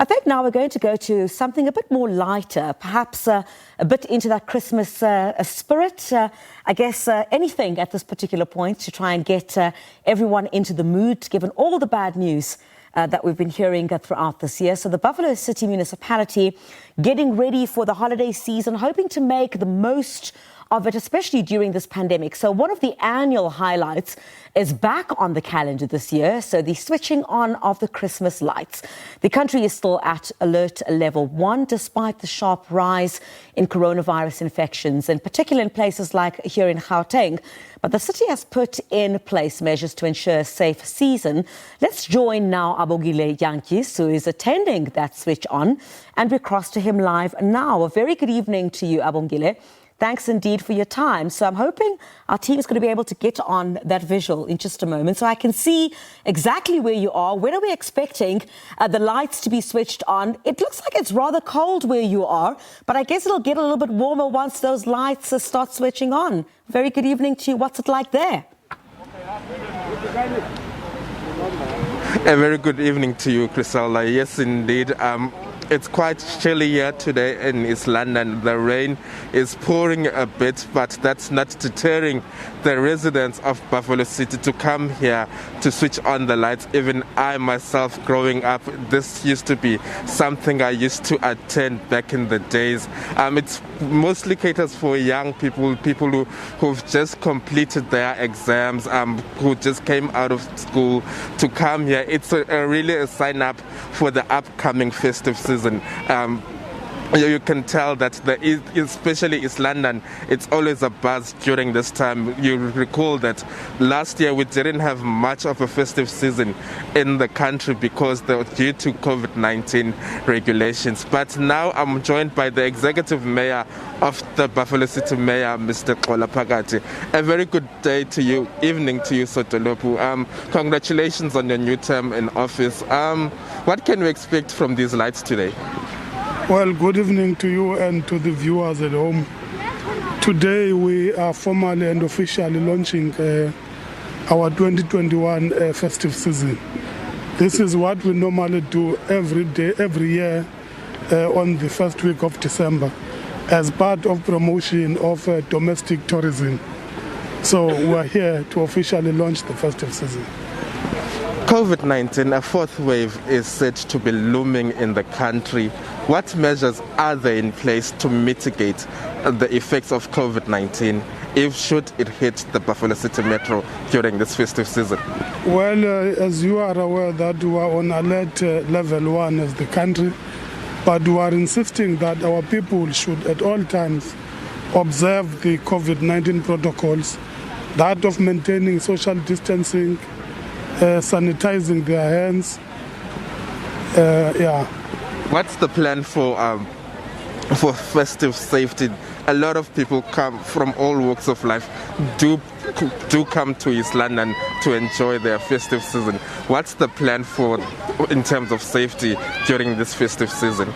I think now we're going to go to something a bit more lighter, perhaps a bit into that Christmas spirit. I guess anything at this particular point to try and get everyone into the mood, given all the bad news that we've been hearing throughout this year. So the Buffalo City Municipality getting ready for the holiday season, hoping to make the most of it, especially during this pandemic. So one of the annual highlights is back on the calendar this year. So the switching on of the Christmas lights. The country is still at alert level 1, despite the sharp rise in coronavirus infections, in particular in places like here in Gauteng. But the city has put in place measures to ensure a safe season. Let's join now Abongile Jantjies, who is attending that switch on, and we cross to him live now. A very good evening to you, Abongile. Thanks indeed for your time. So I'm hoping our team is going to be able to get on that visual in just a moment so I can see exactly where you are. When are we expecting the lights to be switched on? It looks like it's rather cold where you are, but I guess it'll get a little bit warmer once those lights start switching on. Very good evening to you. What's it like there? A very good evening to you, Chrisella. Yes, indeed. It's quite chilly here today in East London. The rain is pouring a bit, but that's not deterring the residents of Buffalo City to come here to switch on the lights. Even I myself, growing up, this used to be something I used to attend back in the days. It's mostly caters for young people, who've just completed their exams, who just came out of school to come here. It's really a sign up for the upcoming festive season. You can tell that especially East London, it's always a buzz during this time. You recall that last year we didn't have much of a festive season in the country because due to COVID-19 regulations. But now I'm joined by the executive mayor of the Buffalo City Mayor, Mr. Pagati. A very good day to you, evening to you, Sotolopu. Congratulations on your new term in office. What can we expect from these lights today? Well, good evening to you and to the viewers at home. Today we are formally and officially launching our 2021 festive season. This is what we normally do every year on the first week of December as part of promotion of domestic tourism. So we're here to officially launch the festive season. COVID-19, a fourth wave is said to be looming in the country. What measures are there in place to mitigate the effects of COVID-19 if should it hit the Buffalo City Metro during this festive season? Well, as you are aware that we are on alert level 1 as the country, but we are insisting that our people should at all times observe the COVID-19 protocols, that of maintaining social distancing, sanitizing their hands. What's the plan for festive safety? A lot of people come from all walks of life, do come to East London to enjoy their festive season. What's the plan in terms of safety during this festive season?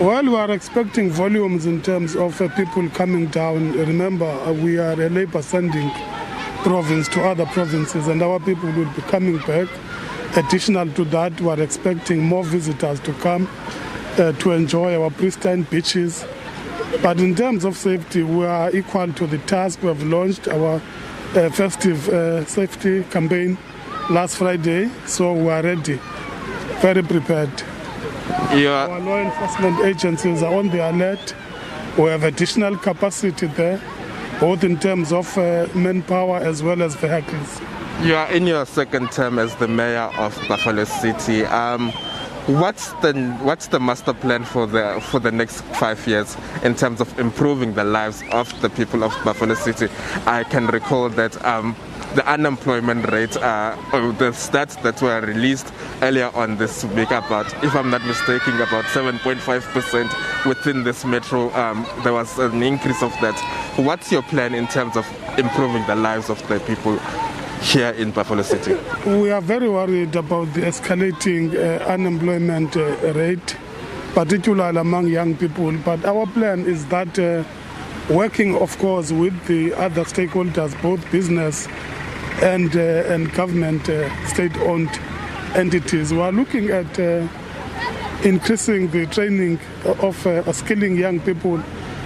Well, we are expecting volumes in terms of people coming down. Remember, we are a labor-sending province to other provinces, and our people will be coming back. Additional to that, we are expecting more visitors to come to enjoy our pristine beaches. But in terms of safety, we are equal to the task. We have launched our festive safety campaign last Friday, so we are ready, very prepared. Our law enforcement agencies are on the alert. We have additional capacity there, both in terms of manpower as well as vehicles. You are in your second term as the mayor of Buffalo City. What's the master plan for the next 5 years in terms of improving the lives of the people of Buffalo City? I can recall that the unemployment rate, the stats that were released earlier on this week, about, if I'm not mistaken, about 7.5% within this metro. There was an increase of that. What's your plan in terms of improving the lives of the people here in Buffalo City? We are very worried about the escalating unemployment rate, particularly among young people. But our plan is that working, of course, with the other stakeholders, both business and government, state-owned entities, we are looking at increasing the training of skilling young people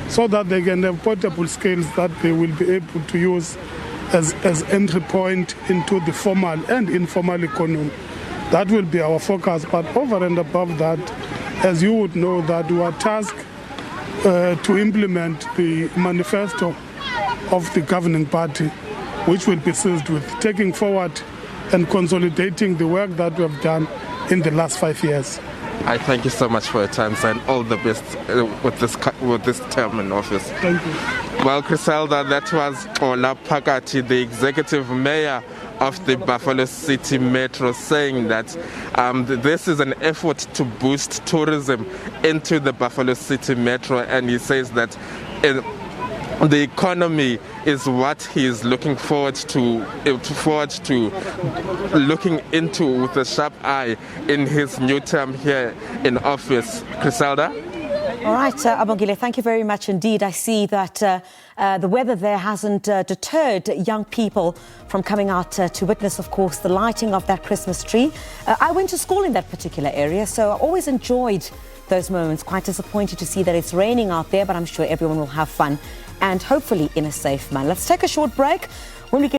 so that they can have portable skills that they will be able to use as entry point into the formal and informal economy. That will be our focus. But over and above that, as you would know, that we are tasked to implement the manifesto of the governing party, which will be seized with taking forward and consolidating the work that we have done in the last 5 years. I thank you so much for your time, sir, and all the best with this term in office. Thank you. Well, Griselda, that was Ola Pakati, the executive mayor of the Buffalo City Metro, saying that this is an effort to boost tourism into the Buffalo City Metro, and he says that the economy is what he is looking forward to looking into with a sharp eye in his new term here in office. Griselda? All right, Abongile, thank you very much indeed. I see that the weather there hasn't deterred young people from coming out to witness, of course, the lighting of that Christmas tree. I went to school in that particular area, so I always enjoyed those moments. Quite disappointed to see that it's raining out there, but I'm sure everyone will have fun and hopefully in a safe manner. Let's take a short break. When we get